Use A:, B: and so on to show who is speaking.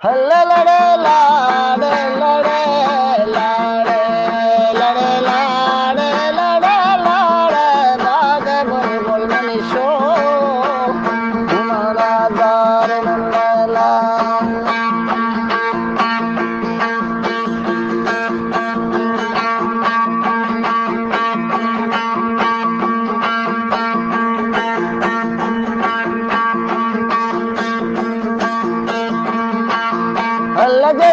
A: ಹಲ್ಲ ಲಡೆ ಲಾಡೆ ಲಡೆ ಲಾಡೆ ಲಡೆ ಲಾಡೆ ಲಡೆ ಲಾಡೆ ಬಾಗ ಬಲ್ ಬಲ್ ಮನಿಷೋ ಉಮರಾದಾರೆ ನಂದಲ ಅಲ್ಲದೆ